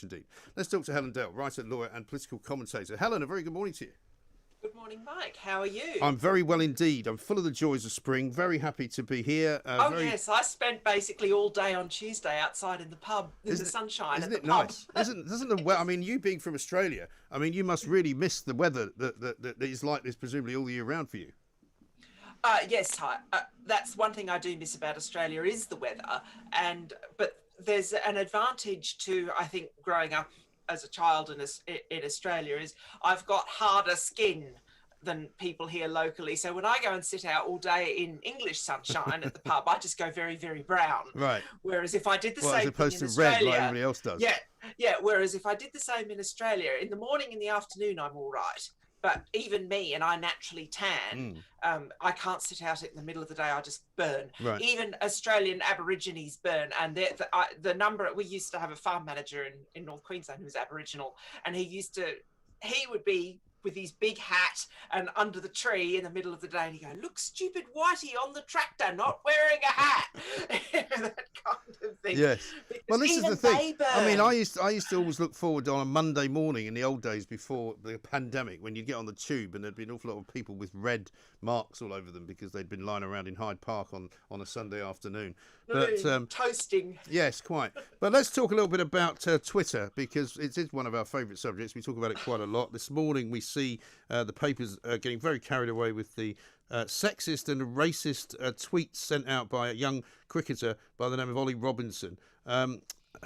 Indeed. Let's talk to Helen Dale, writer, lawyer and political commentator. Helen, a very good morning to you. Good morning, Mike. How are you? I'm very well indeed. I'm full of the joys of spring. Very happy to be here. Yes, I spent basically all day on Tuesday outside in the pub in the sunshine at the pub. Isn't it nice? Doesn't the weather? I mean, you being from Australia, I mean, you must really miss the weather that is like this presumably all year round for you. Yes, that's one thing I do miss about Australia is the weather, but there's an advantage to, I think, growing up as a child in Australia is I've got harder skin than people here locally. So when I go and sit out all day in English sunshine at the pub, I just go very, very brown. Right. Whereas if I did the same as opposed thing in to red Australia, like everybody else does. Yeah. Whereas if I did the same in Australia, in the morning, in the afternoon, I'm all right. But even me, and I naturally tan, I can't sit out in the middle of the day. I just burn. Right. Even Australian Aborigines burn. And the number, we used to have a farm manager in North Queensland who was Aboriginal, and he would be with his big hat and under the tree in the middle of the day, and he'd go, "Look, stupid whitey on the tractor, not wearing a hat." That kind of thing. Yes. Because well, this is the thing. I mean, I used to always look forward on a Monday morning in the old days before the pandemic when you'd get on the tube and there'd be an awful lot of people with red marks all over them because they'd been lying around in Hyde Park on a Sunday afternoon. But toasting. Yes, quite. But let's talk a little bit about Twitter, because it is one of our favourite subjects. We talk about it quite a lot. This morning we see the papers getting very carried away with the sexist and racist tweets sent out by a young cricketer by the name of Ollie Robinson,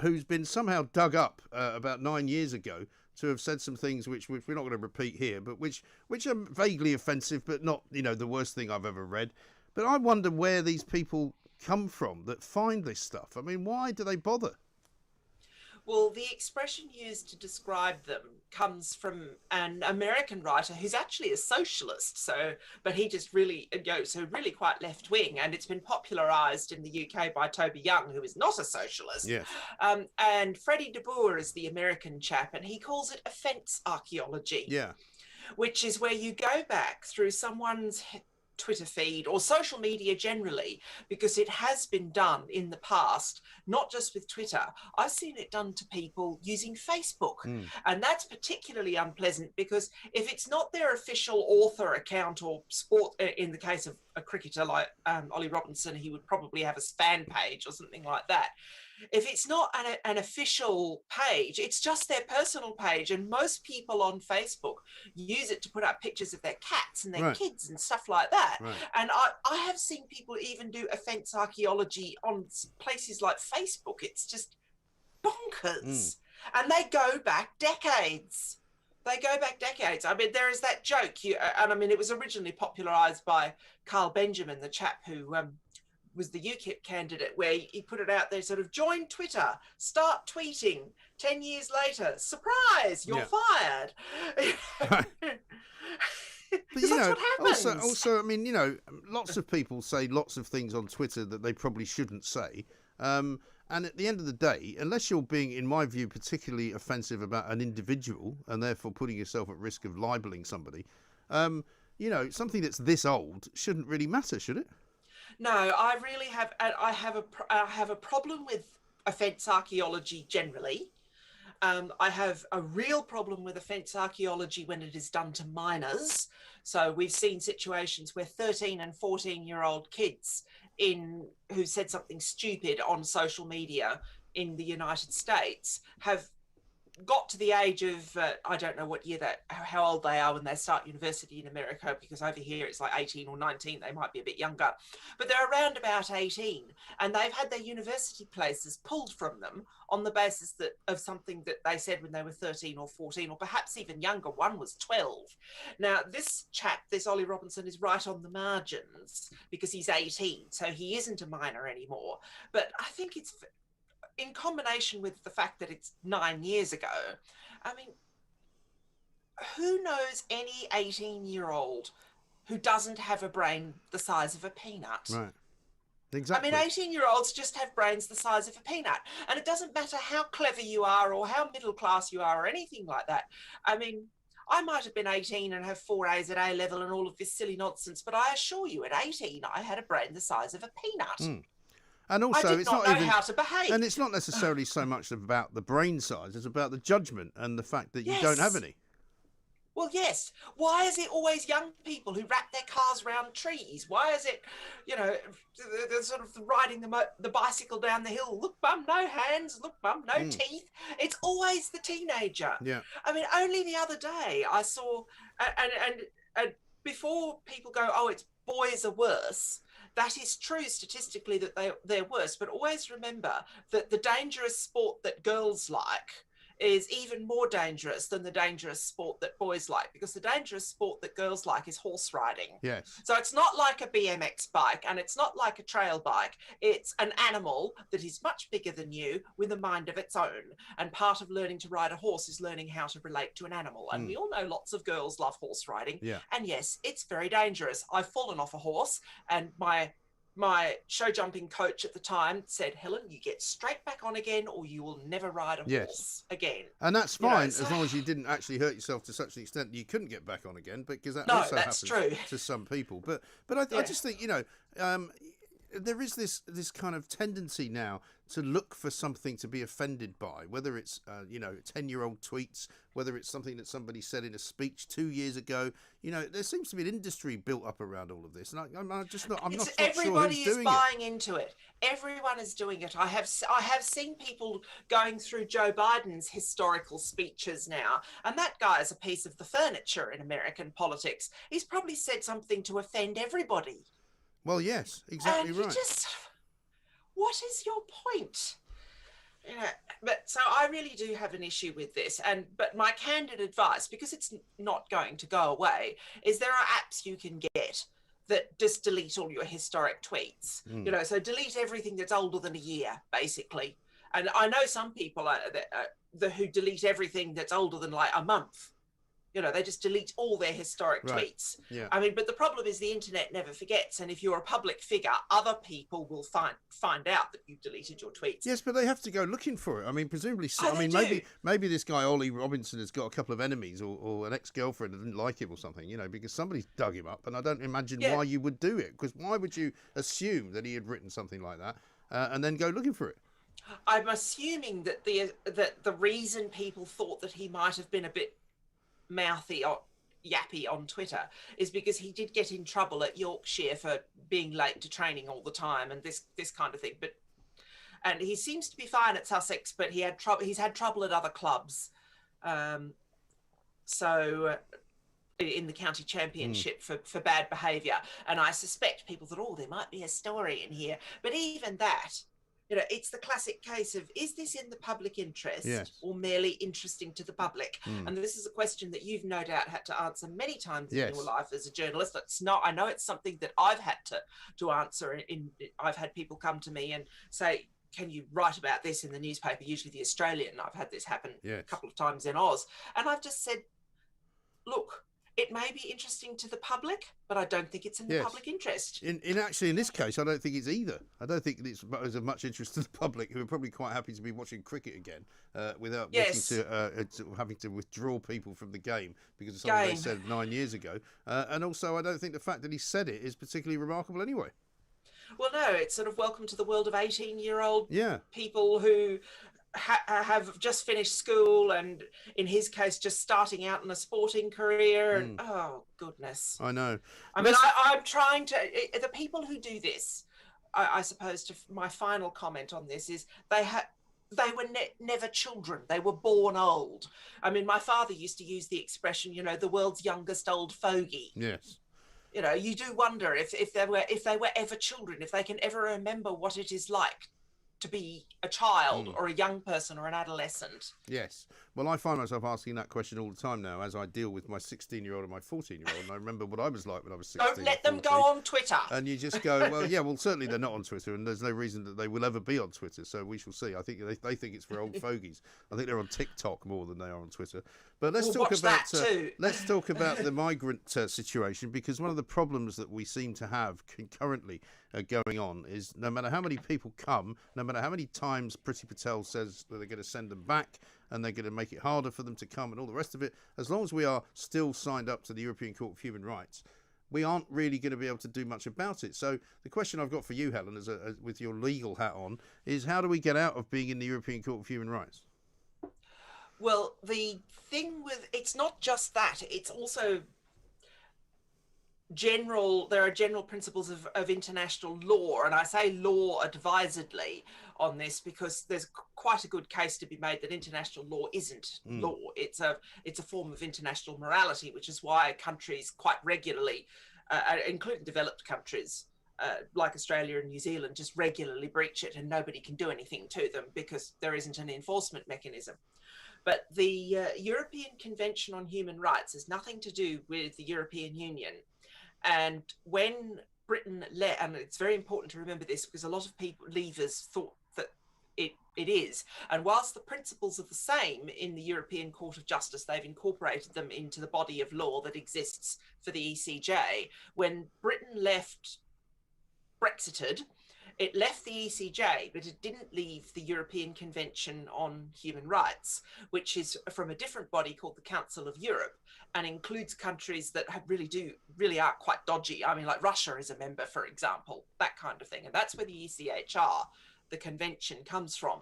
who's been somehow dug up about 9 years ago to have said some things which we're not going to repeat here, but which are vaguely offensive, but not, the worst thing I've ever read. But I wonder where these people come from that find this stuff. I mean, why do they bother? Well, the expression used to describe them comes from an American writer who's actually a socialist. But he just really, really quite left wing, and it's been popularised in the UK by Toby Young, who is not a socialist. Yes. And Freddie de Boer is the American chap, and he calls it offence archaeology. Yeah. Which is where you go back through someone's Twitter feed or social media generally, because it has been done in the past, not just with Twitter. I've seen it done to people using Facebook. And that's particularly unpleasant because if it's not their official author account or sport, in the case of a cricketer like Ollie Robinson, he would probably have a fan page or something like that. If it's not an official page, it's just their personal page. And most people on Facebook use it to put up pictures of their cats and their kids and stuff like that. Right. And I have seen people even do offence archaeology on places like Facebook. It's just bonkers. And they go back decades. I mean, there is that joke, and I mean, it was originally popularised by Carl Benjamin, the chap who was the UKIP candidate, where he put it out there, sort of, join Twitter, start tweeting, 10 years later, surprise, you're fired. But that's what happens. Also, I mean, lots of people say lots of things on Twitter that they probably shouldn't say. And at the end of the day, unless you're being, in my view, particularly offensive about an individual and therefore putting yourself at risk of libeling somebody, something that's this old shouldn't really matter, should it? No, I really have. I have a problem with offence archaeology generally. I have a real problem with offence archaeology when it is done to minors. So we've seen situations where 13 and 14-year-old kids who said something stupid on social media in the United States have got to the age of, I don't know what year how old they are when they start university in America, because over here it's like 18 or 19, they might be a bit younger, but they're around about 18, and they've had their university places pulled from them on the basis of something that they said when they were 13 or 14, or perhaps even younger. One was 12. Now, this Ollie Robinson, is right on the margins because he's 18, so he isn't a minor anymore. But I think it's, in combination with the fact that it's 9 years ago, I mean, who knows any 18-year-old who doesn't have a brain the size of a peanut? Right. Exactly. I mean, 18-year-olds just have brains the size of a peanut. And it doesn't matter how clever you are or how middle class you are or anything like that. I mean, I might have been 18 and have 4 A's at A level and all of this silly nonsense, but I assure you at 18, I had a brain the size of a peanut. And also, I did it's not not know even how to behave. and it's not necessarily so much about the brain size; it's about the judgment and the fact that you don't have any. Well, yes. Why is it always young people who wrap their cars around trees? Why is it, they're sort of riding the bicycle down the hill? Look, mum, no hands. Look, mum, no teeth. It's always the teenager. Yeah. I mean, only the other day I saw, and before people go, oh, it's boys are worse. That is true statistically that they're worse. But always remember that the dangerous sport that girls like is even more dangerous than the dangerous sport that boys like, because the dangerous sport that girls like is horse riding. Yes. So it's not like a BMX bike and it's not like a trail bike. It's an animal that is much bigger than you with a mind of its own. And part of learning to ride a horse is learning how to relate to an animal. And we all know lots of girls love horse riding. Yeah. And yes, it's very dangerous. I've fallen off a horse, and my show jumping coach at the time said, Helen, you get straight back on again or you will never ride a horse again. And that's fine, as long as you didn't actually hurt yourself to such an extent that you couldn't get back on again, because that also happens to some people. But I just think, there is this kind of tendency now to look for something to be offended by, whether it's 10-year-old tweets, whether it's something that somebody said in a speech 2 years ago. There seems to be an industry built up around all of this, and I'm not sure who's doing it. Everybody is buying into it. Everyone is doing it. I have seen people going through Joe Biden's historical speeches now, and that guy is a piece of the furniture in American politics. He's probably said something to offend everybody. Well, yes, exactly and right. What is your point? But so I really do have an issue with this. But my candid advice, because it's not going to go away, is there are apps you can get that just delete all your historic tweets. So delete everything that's older than a year, basically. And I know some people who delete everything that's older than like a month. They just delete all their historic tweets. Yeah. I mean, but the problem is the internet never forgets. And if you're a public figure, other people will find out that you've deleted your tweets. Yes, but they have to go looking for it. I mean, presumably, maybe this guy, Ollie Robinson, has got a couple of enemies or an ex-girlfriend that didn't like him or something, because somebody's dug him up. And I don't imagine why you would do it. Because why would you assume that he had written something like that and then go looking for it? I'm assuming that the reason people thought that he might have been a bit mouthy or yappy on Twitter is because he did get in trouble at Yorkshire for being late to training all the time and this kind of thing. And he seems to be fine at Sussex, but he's had trouble at other clubs. So in the county championship for bad behaviour. And I suspect people thought, there might be a story in here. But even that, it's the classic case of, is this in the public interest or merely interesting to the public? And this is a question that you've no doubt had to answer many times in your life as a journalist. I know it's something that I've had to answer. I've had people come to me and say, can you write about this in the newspaper? Usually the Australian. I've had this happen a couple of times in Oz. And I've just said, look, it may be interesting to the public, but I don't think it's in the public interest. In this case, I don't think it's either. I don't think it's of much interest to the public, who are probably quite happy to be watching cricket again without having to withdraw people from the game because of something they said 9 years ago. And also, I don't think the fact that he said it is particularly remarkable anyway. Well, no, it's sort of welcome to the world of 18-year-old people who have just finished school and, in his case, just starting out in a sporting career. And oh, goodness. I know. I'm trying to... The people who do this, I suppose, my final comment on this is they were never children. They were born old. I mean, my father used to use the expression, the world's youngest old fogey. Yes. You do wonder if they were ever children, if they can ever remember what it is like to be a child or a young person or an adolescent. Yes. Well, I find myself asking that question all the time now as I deal with my 16-year-old and my 14-year-old, and I remember what I was like when I was 16. Don't let them go on Twitter. And you just go, well, certainly they're not on Twitter, and there's no reason that they will ever be on Twitter, so we shall see. I think they think it's for old fogies. I think they're on TikTok more than they are on Twitter. But let's talk about the migrant situation, because one of the problems that we seem to have concurrently going on is no matter how many people come, no matter how many times Priti Patel says that they're going to send them back and they're going to make it harder for them to come and all the rest of it, as long as we are still signed up to the European Court of Human Rights, we aren't really going to be able to do much about it. So the question I've got for you, Helen, as with your legal hat on, is how do we get out of being in the European Court of Human Rights? Well, the thing with it's not just that, it's also there are general principles of international law, and I say law advisedly on this because there's quite a good case to be made that international law isn't law. It's a form of international morality, which is why countries quite regularly, including developed countries like Australia and New Zealand, just regularly breach it, and nobody can do anything to them because there isn't an enforcement mechanism. But the European Convention on Human Rights has nothing to do with the European Union. And when Britain and it's very important to remember this because a lot of people, leavers, thought that it is. And whilst the principles are the same in the European Court of Justice, they've incorporated them into the body of law that exists for the ECJ. When Britain Brexited, it left the ECJ, but it didn't leave the European Convention on Human Rights, which is from a different body called the Council of Europe, and includes countries that really are quite dodgy. I mean, like Russia is a member, for example, that kind of thing. And that's where the ECHR, the convention, comes from.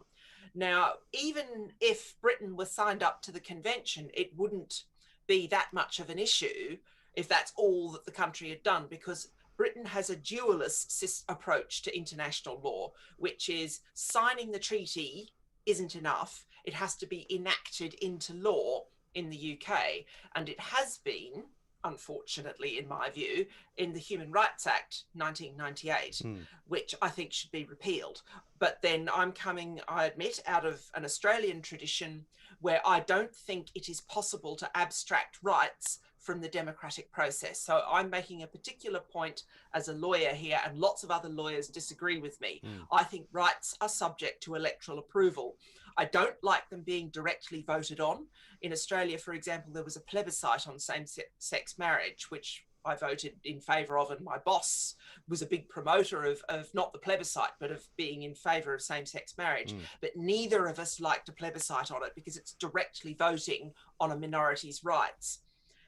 Now, even if Britain was signed up to the convention, it wouldn't be that much of an issue if that's all that the country had done, because Britain has a dualist approach to international law, which is signing the treaty isn't enough. It has to be enacted into law in the UK. And it has been, unfortunately, in my view, in the Human Rights Act 1998, which I think should be repealed. But then I'm coming, I admit, out of an Australian tradition where I don't think it is possible to abstract rights from the democratic process. So I'm making a particular point as a lawyer here, and lots of other lawyers disagree with me. I think rights are subject to electoral approval. I don't like them being directly voted on. In Australia, for example, there was a plebiscite on same-sex marriage, which I voted in favour of, and my boss was a big promoter of not the plebiscite, but of being in favour of same-sex marriage. But neither of us liked a plebiscite on it because it's directly voting on a minority's rights.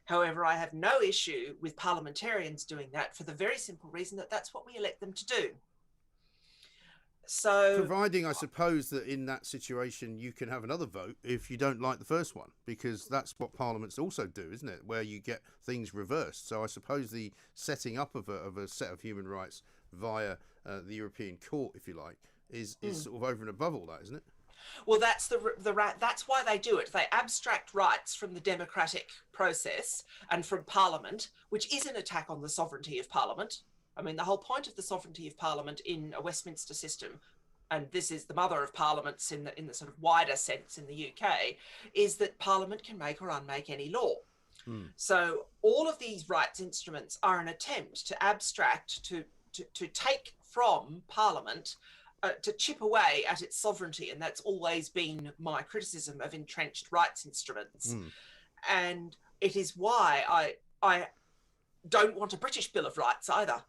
However, I have no issue with parliamentarians doing that for the very simple reason that that's what we elect them to do. So, providing, I suppose, that in that situation you can have another vote if you don't like the first one, because that's what parliaments also do, isn't it? Where you get things reversed. So I suppose the setting up of a set of human rights via the European Court, if you like, is sort of over and above all that, isn't it? Well, that's that's why they do it. They abstract rights from the democratic process and from Parliament, which is an attack on the sovereignty of Parliament. I mean, the whole point of the sovereignty of Parliament in a Westminster system, and this is the mother of parliaments in the sort of wider sense in the UK, is that Parliament can make or unmake any law. So all of these rights instruments are an attempt to abstract, to take from Parliament, to chip away at its sovereignty. And that's always been my criticism of entrenched rights instruments. And it is why I don't want a British Bill of Rights either.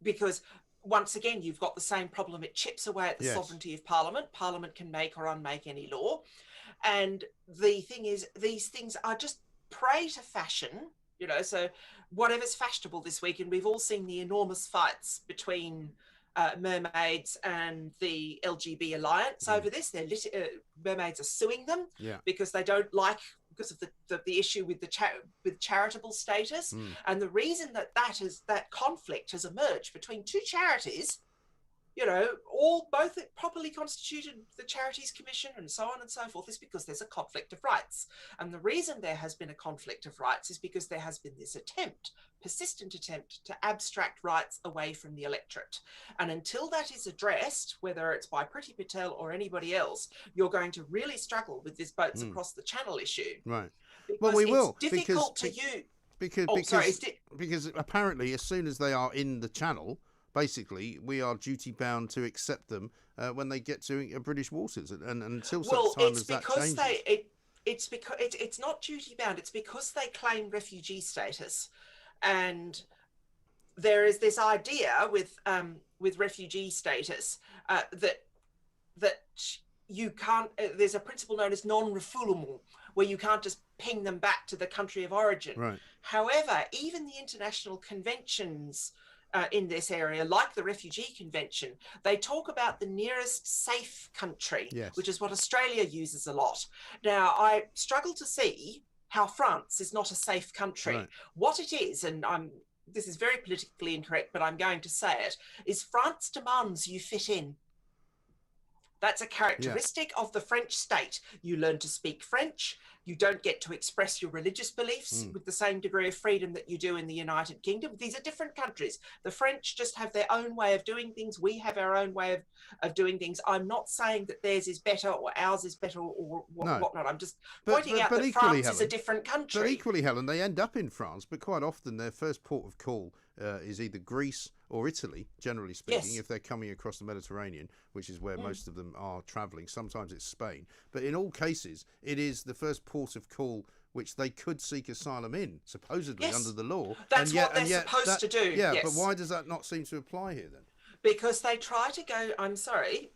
Because once again, you've got the same problem. It chips away at the sovereignty of Parliament. Parliament can make or unmake any law. And the thing is, these things are just prey to fashion, you know, so whatever's fashionable this week, and we've all seen the enormous fights between mermaids and the LGB Alliance over this. Mermaids are suing them because they don't like, because of the issue with with charitable status. And the reason that conflict has emerged between two charities, you know, both properly constituted, the Charities Commission and so on and so forth, is because there's a conflict of rights. And the reason there has been a conflict of rights is because there has been this persistent attempt to abstract rights away from the electorate. And until that is addressed, whether it's by Priti Patel or anybody else, you're going to really struggle with this boats across the channel issue. Right. Because well, we will. It's difficult to use. Because apparently, as soon as they are in the channel, basically, we are duty bound to accept them when they get to British waters, and until such time as that changes. It's because it's not duty bound. It's because they claim refugee status, and there is this idea with refugee status that you can't, there's a principle known as non-refoulement, where you can't just ping them back to the country of origin. Right. However, even the international conventions in this area, like the Refugee Convention, they talk about the nearest safe country, Yes. which is what Australia uses a lot. Now, I struggle to see how France is not a safe country. Right. What it is, and this is very politically incorrect, but I'm going to say it, is France demands you fit in. That's a characteristic of the French state. You learn to speak French. You don't get to express your religious beliefs with the same degree of freedom that you do in the United Kingdom. These are different countries. The French just have their own way of doing things. We have our own way of doing things. I'm not saying that theirs is better or ours is better or whatnot. I'm just pointing out that equally, France is a different country. But equally, Helen, they end up in France, but quite often their first port of call is either Greece or Italy, generally speaking, if they're coming across the Mediterranean, which is where most of them are travelling. Sometimes it's Spain. But in all cases, it is the first port of call which they could seek asylum in, supposedly under the law. That's what they're supposed to do. Yeah, but why does that not seem to apply here then? Because they try to go, I'm sorry,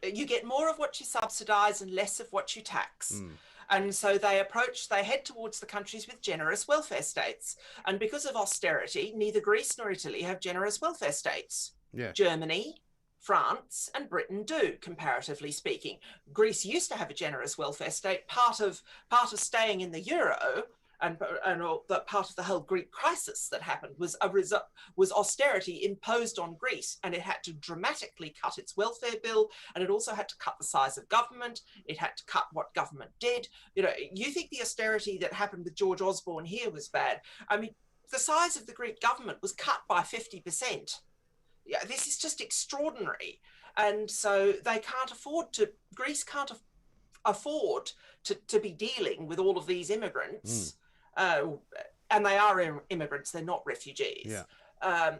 you get more of what you subsidise and less of what you tax. And so they head towards the countries with generous welfare states. And because of austerity, neither Greece nor Italy have generous welfare states. Yeah. Germany, France and Britain do, comparatively speaking. Greece used to have a generous welfare state. Part of staying in the euro and that part of the whole Greek crisis that happened was austerity imposed on Greece, and it had to dramatically cut its welfare bill, and it also had to cut the size of government. It had to cut what government did. You know, you think the austerity that happened with George Osborne here was bad. I mean, the size of the Greek government was cut by 50%. Yeah, this is just extraordinary. And so Greece can't afford to be dealing with all of these immigrants. And they are immigrants, they're not refugees. Yeah.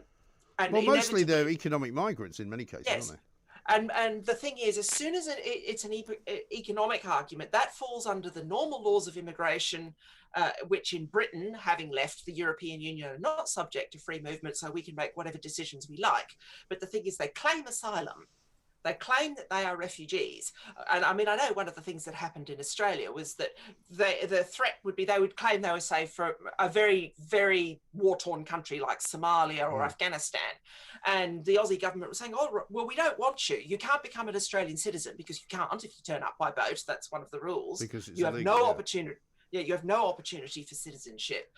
And mostly they're economic migrants in many cases, aren't they? And the thing is, as soon as it's an economic argument, that falls under the normal laws of immigration, which in Britain, having left the European Union, are not subject to free movement, so we can make whatever decisions we like. But the thing is, they claim asylum. They claim that they are refugees. And I mean, I know one of the things that happened in Australia was that the threat would be they would claim they were safe for a very, very war-torn country like Somalia or Afghanistan. And the Aussie government was saying, oh, well, we don't want you. You can't become an Australian citizen because you can't if you turn up by boat. That's one of the rules. Because it's you have illegal, no opportunity. Yeah, you have no opportunity for citizenship.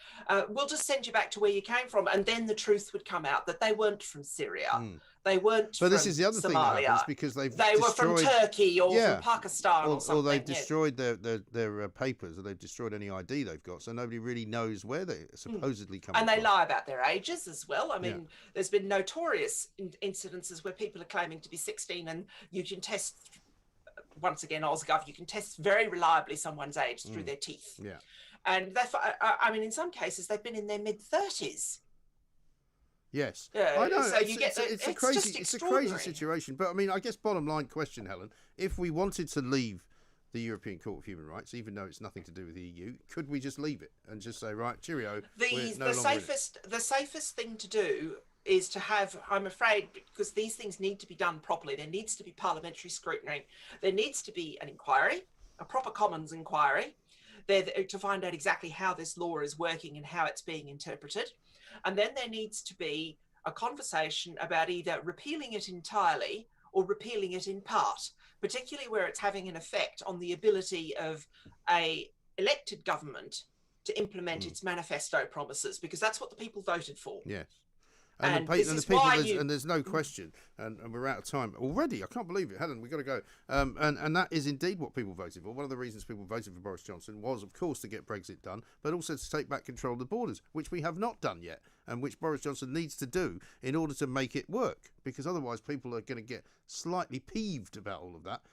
We'll just send you back to where you came from. And then the truth would come out that they weren't from Syria. They weren't from Somalia. But this is the other thing that happens because they were from Turkey or from Pakistan or something. Or they've destroyed their papers, or they've destroyed any ID they've got, so nobody really knows where they supposedly come from. And they lie about their ages as well. I mean, there's been notorious incidences where people are claiming to be 16 and you can test... Once again, Ausgov, you can test very reliably someone's age through their teeth. Yeah. And I mean, in some cases, they've been in their mid-30s. Yes. I know. So it's a crazy situation. But I mean, I guess bottom line question, Helen, if we wanted to leave the European Court of Human Rights, even though it's nothing to do with the EU, could we just leave it and just say, right, cheerio, the safest thing to do is to have, I'm afraid, because these things need to be done properly, there needs to be parliamentary scrutiny. There needs to be an inquiry, a proper Commons inquiry, to find out exactly how this law is working and how it's being interpreted. And then there needs to be a conversation about either repealing it entirely or repealing it in part, particularly where it's having an effect on the ability of a elected government to implement its manifesto promises, because that's what the people voted for. Yes. And there's no question, and we're out of time already. I can't believe it, Helen. We've got to go. And that is indeed what people voted for. One of the reasons people voted for Boris Johnson was, of course, to get Brexit done, but also to take back control of the borders, which we have not done yet, and which Boris Johnson needs to do in order to make it work, because otherwise people are going to get slightly peeved about all of that,